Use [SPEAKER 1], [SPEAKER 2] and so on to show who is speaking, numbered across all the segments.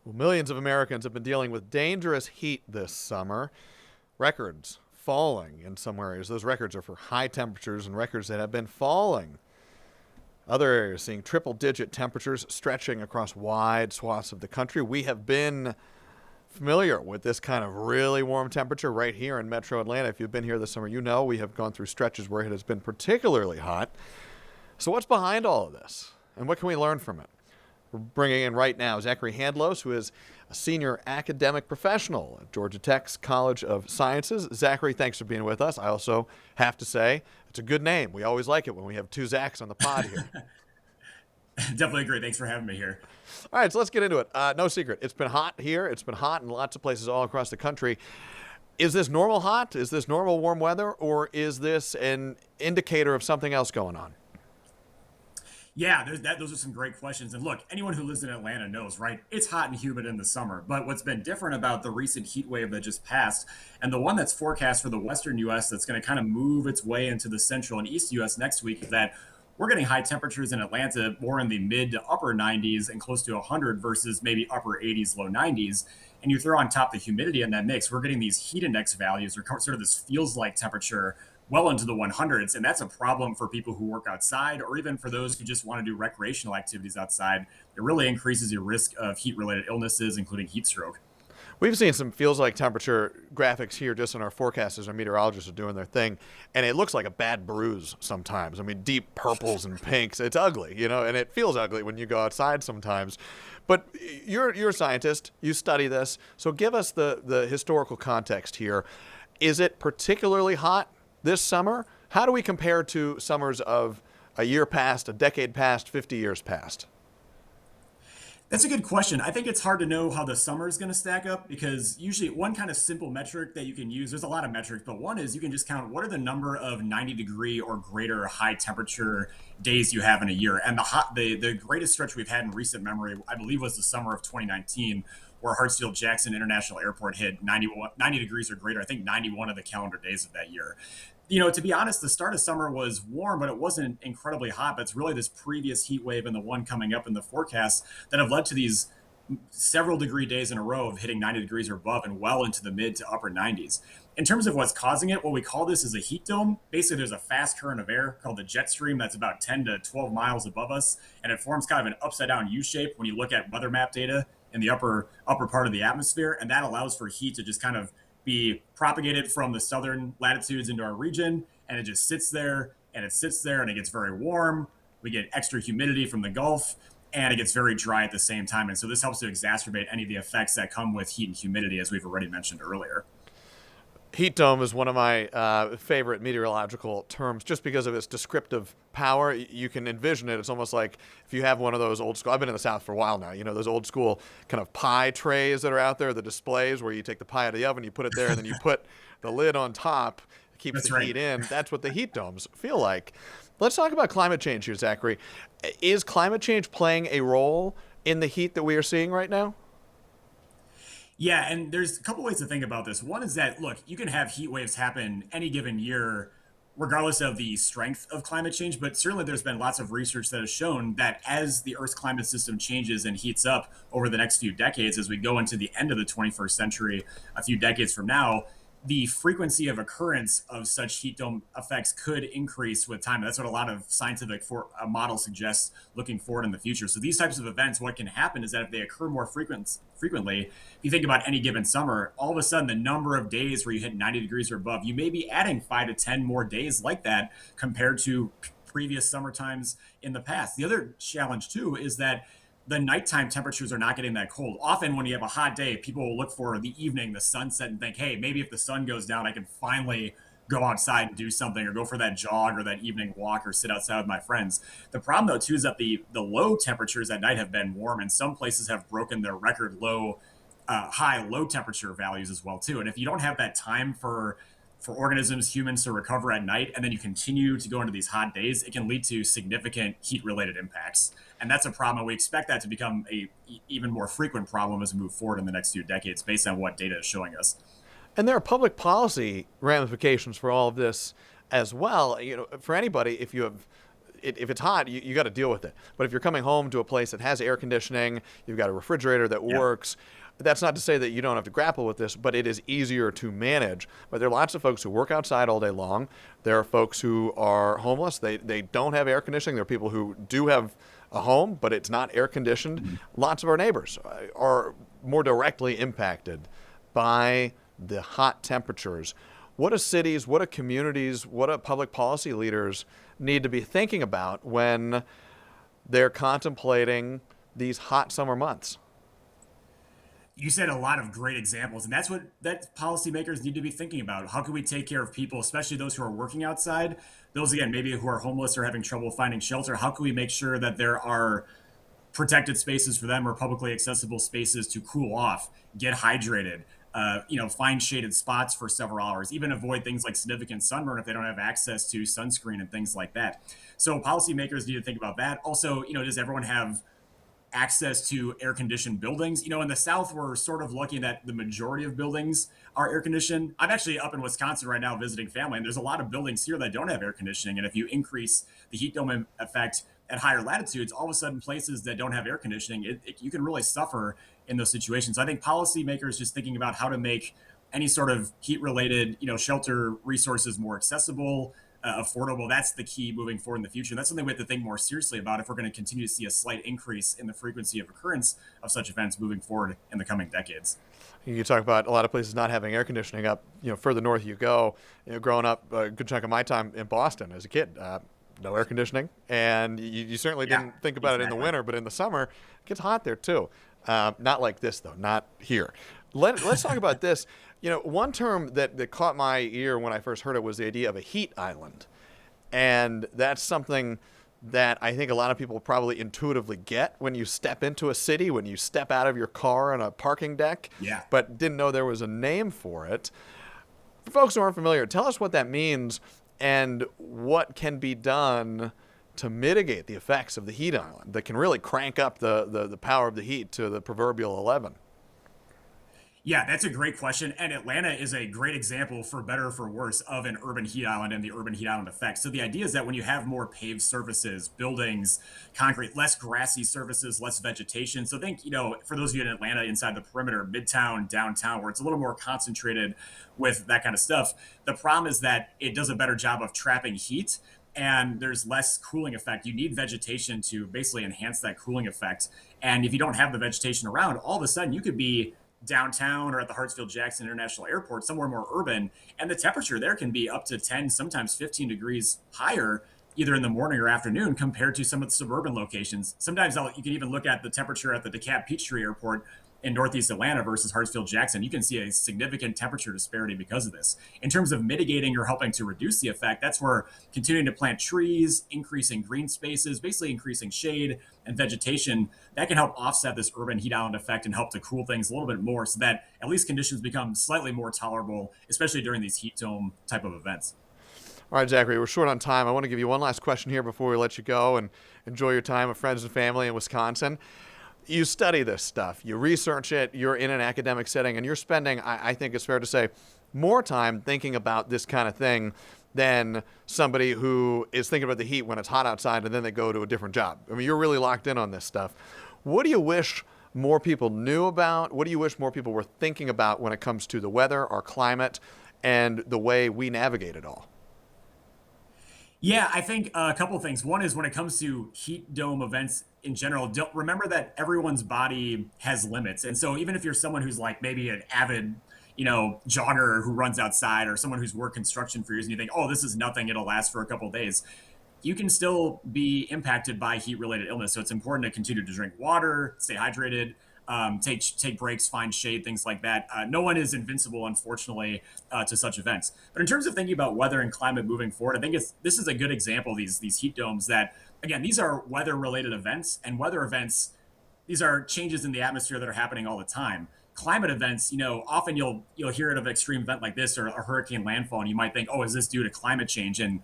[SPEAKER 1] Well, millions of Americans have been dealing with dangerous heat this summer. Records falling in some areas. Those records are for high temperatures and records that have been falling. Other areas seeing triple digit temperatures stretching across wide swaths of the country. We have been familiar with this kind of really warm temperature right here in metro Atlanta. If you've been here this summer, you know we have gone through stretches where it has been particularly hot. So, what's behind all of this? And what can we learn from it? We're bringing in right now Zachary Handlos, who is a senior academic professional at Georgia Tech's College of Sciences. Zachary, thanks for being with us. I also have to say, it's a good name. We always like it when we have two Zachs on the pod here.
[SPEAKER 2] Definitely agree. Thanks for having me here.
[SPEAKER 1] All right, so let's get into it. No secret. It's been hot here. It's been hot in lots of places all across the country. Is this normal hot? Is this normal warm weather? Or is this an indicator of something else going on?
[SPEAKER 2] Yeah, those are some great questions. And look, anyone who lives in Atlanta knows, right? It's hot and humid in the summer. But what's been different about the recent heat wave that just passed, and the one that's forecast for the western U.S. that's going to kind of move its way into the central and east U.S. next week, is that we're getting high temperatures in Atlanta more in the mid to upper 90s and close to 100 versus maybe upper 80s, low 90s. And you throw on top the humidity in that mix, we're getting these heat index values or sort of this feels like temperature well into the 100s. And that's a problem for people who work outside or even for those who just want to do recreational activities outside. It really increases your risk of heat related illnesses, including heat stroke.
[SPEAKER 1] We've seen some feels like temperature graphics here just in our forecast as our meteorologists are doing their thing, and it looks like a bad bruise sometimes. I mean, deep purples and pinks. It's ugly, and it feels ugly when you go outside sometimes. But you're a scientist. You study this. So give us the historical context here. Is it particularly hot this summer? How do we compare to summers of a year past, a decade past, 50 years past?
[SPEAKER 2] That's a good question. I think it's hard to know how the summer is going to stack up because usually one kind of simple metric that you can use, there's a lot of metrics, but one is you can just count what are the number of 90-degree or greater high temperature days you have in a year. And the greatest stretch we've had in recent memory, I believe, was the summer of 2019, where Hartsfield-Jackson International Airport hit 90 degrees or greater, I think 91 of the calendar days of that year. To be honest, the start of summer was warm, but it wasn't incredibly hot. But it's really this previous heat wave and the one coming up in the forecast that have led to these several degree days in a row of hitting 90 degrees or above and well into the mid to upper 90s. In terms of what's causing it, what we call this is a heat dome. Basically, there's a fast current of air called the jet stream that's about 10 to 12 miles above us, and it forms kind of an upside down U shape when you look at weather map data in the upper part of the atmosphere, and that allows for heat to just kind of be propagated from the southern latitudes into our region, and it just sits there and it sits there and it gets very warm. We get extra humidity from the Gulf, and it gets very dry at the same time. And so this helps to exacerbate any of the effects that come with heat and humidity, as we've already mentioned earlier.
[SPEAKER 1] Heat dome is one of my favorite meteorological terms just because of its descriptive power. You can envision it. It's almost like if you have one of those old school, I've been in the South for a while now, those old school kind of pie trays that are out there, the displays where you take the pie out of the oven, you put it there, and then you put the lid on top. It keeps
[SPEAKER 2] That's
[SPEAKER 1] the
[SPEAKER 2] right.
[SPEAKER 1] heat in. That's what the heat domes feel like. Let's talk about climate change here, Zachary. Is climate change playing a role in the heat that we are seeing right now?
[SPEAKER 2] Yeah, and there's a couple ways to think about this. One is that, look, you can have heat waves happen any given year, regardless of the strength of climate change. But certainly there's been lots of research that has shown that as the Earth's climate system changes and heats up over the next few decades, as we go into the end of the 21st century, a few decades from now, the frequency of occurrence of such heat dome effects could increase with time. That's what a lot of scientific models suggest looking forward in the future. So these types of events, what can happen is that if they occur more frequently, if you think about any given summer, all of a sudden the number of days where you hit 90 degrees or above, you may be adding 5 to 10 more days like that compared to previous summer times in the past. The other challenge too is that the nighttime temperatures are not getting that cold. Often when you have a hot day, people will look for the evening, the sunset, and think, hey, maybe if the sun goes down, I can finally go outside and do something or go for that jog or that evening walk or sit outside with my friends. The problem though too is that the low temperatures at night have been warm, and some places have broken their record high low temperature values as well too. And if you don't have that time for organisms, humans to recover at night, and then you continue to go into these hot days, it can lead to significant heat-related impacts. And that's a problem. We expect that to become a even more frequent problem as we move forward in the next few decades, based on what data is showing us.
[SPEAKER 1] And there are public policy ramifications for all of this as well. For anybody, if you have if it's hot, you got to deal with it. But if you're coming home to a place that has air conditioning, you've got a refrigerator that
[SPEAKER 2] Yeah.
[SPEAKER 1] works. That's not to say that you don't have to grapple with this, but it is easier to manage. But there are lots of folks who work outside all day long. There are folks who are homeless. They don't have air conditioning. There are people who do have a home, but it's not air conditioned. Lots of our neighbors are more directly impacted by the hot temperatures. What do cities, what do communities, what do public policy leaders need to be thinking about when they're contemplating these hot summer months?
[SPEAKER 2] You said a lot of great examples, and that's what that policymakers need to be thinking about. How can we take care of people, especially those who are working outside, those again maybe who are homeless or having trouble finding shelter? How can we make sure that there are protected spaces for them or publicly accessible spaces to cool off, get hydrated, find shaded spots for several hours, even avoid things like significant sunburn if they don't have access to sunscreen and things like that. So policymakers need to think about that. Also, does everyone have access to air conditioned buildings? In the South, we're sort of lucky that the majority of buildings are air conditioned. I'm actually up in Wisconsin right now visiting family, and there's a lot of buildings here that don't have air conditioning. And if you increase the heat dome effect at higher latitudes, all of a sudden places that don't have air conditioning, you can really suffer in those situations. So I think policymakers just thinking about how to make any sort of heat related, shelter resources more accessible, affordable. That's the key moving forward in the future. That's something we have to think more seriously about if we're going to continue to see a slight increase in the frequency of occurrence of such events moving forward in the coming decades.
[SPEAKER 1] You talk about a lot of places not having air conditioning up, further north you go. Growing up, a good chunk of my time in Boston as a kid, no air conditioning. And you certainly
[SPEAKER 2] Yeah,
[SPEAKER 1] didn't think about it in the
[SPEAKER 2] exactly.
[SPEAKER 1] winter, but in the summer, it gets hot there too. Not like this, though, not here. Let's talk about this. One term that caught my ear when I first heard it was the idea of a heat island. And that's something that I think a lot of people probably intuitively get when you step into a city, when you step out of your car on a parking deck,
[SPEAKER 2] Yeah.
[SPEAKER 1] but didn't know there was a name for it. For folks who aren't familiar, tell us what that means and what can be done to mitigate the effects of the heat island that can really crank up the power of the heat to the proverbial 11.
[SPEAKER 2] Yeah, that's a great question. And Atlanta is a great example, for better or for worse, of an urban heat island and the urban heat island effect. So the idea is that when you have more paved surfaces, buildings, concrete, less grassy surfaces, less vegetation. So think, for those of you in Atlanta, inside the perimeter, midtown, downtown, where it's a little more concentrated with that kind of stuff. The problem is that it does a better job of trapping heat and there's less cooling effect. You need vegetation to basically enhance that cooling effect. And if you don't have the vegetation around, all of a sudden you could be downtown or at the Hartsfield-Jackson International Airport, somewhere more urban, and the temperature there can be up to 10, sometimes 15 degrees higher, either in the morning or afternoon, compared to some of the suburban locations. Sometimes you can even look at the temperature at the DeKalb Peachtree Airport in Northeast Atlanta versus Hartsfield-Jackson. You can see a significant temperature disparity because of this. In terms of mitigating or helping to reduce the effect, that's where continuing to plant trees, increasing green spaces, basically increasing shade and vegetation, that can help offset this urban heat island effect and help to cool things a little bit more so that at least conditions become slightly more tolerable, especially during these heat dome type of events.
[SPEAKER 1] All right, Zachary, we're short on time. I want to give you one last question here before we let you go and enjoy your time with friends and family in Wisconsin. You study this stuff, you research it, you're in an academic setting, and you're spending, I think it's fair to say, more time thinking about this kind of thing than somebody who is thinking about the heat when it's hot outside and then they go to a different job. I mean, you're really locked in on this stuff. What do you wish more people knew about? What do you wish more people were thinking about when it comes to the weather, our climate, and the way we navigate it all?
[SPEAKER 2] Yeah, I think a couple of things. One is when it comes to heat dome events in general, don't remember that everyone's body has limits. And so even if you're someone who's like maybe an avid, jogger who runs outside or someone who's worked construction for years and you think, oh, this is nothing, it'll last for a couple of days, you can still be impacted by heat related illness. So it's important to continue to drink water, stay hydrated, take breaks, find shade, things like that. No one is invincible, unfortunately, to such events. But in terms of thinking about weather and climate moving forward, I think this is a good example. These heat domes that, again, these are weather related events, and weather events, these are changes in the atmosphere that are happening all the time. Climate events, often you'll hear it of an extreme event like this or a hurricane landfall, and you might think, oh, is this due to climate change? And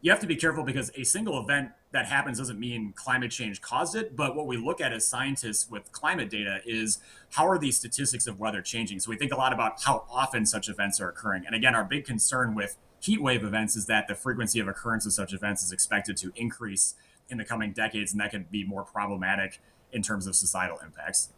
[SPEAKER 2] you have to be careful because a single event that happens doesn't mean climate change caused it. But what we look at as scientists with climate data is how are these statistics of weather changing? So we think a lot about how often such events are occurring. And again, our big concern with heat wave events is that the frequency of occurrence of such events is expected to increase in the coming decades, and that could be more problematic in terms of societal impacts.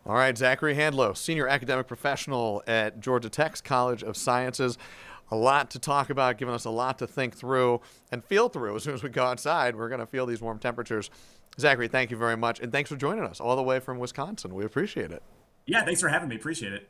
[SPEAKER 1] All right, Zachary Handlos, senior academic professional at Georgia Tech's College of Sciences. A lot to talk about, giving us a lot to think through and feel through. As soon as we go outside, we're going to feel these warm temperatures. Zachary, thank you very much, and thanks for joining us all the way from Wisconsin. We appreciate it.
[SPEAKER 2] Yeah, thanks for having me. Appreciate it.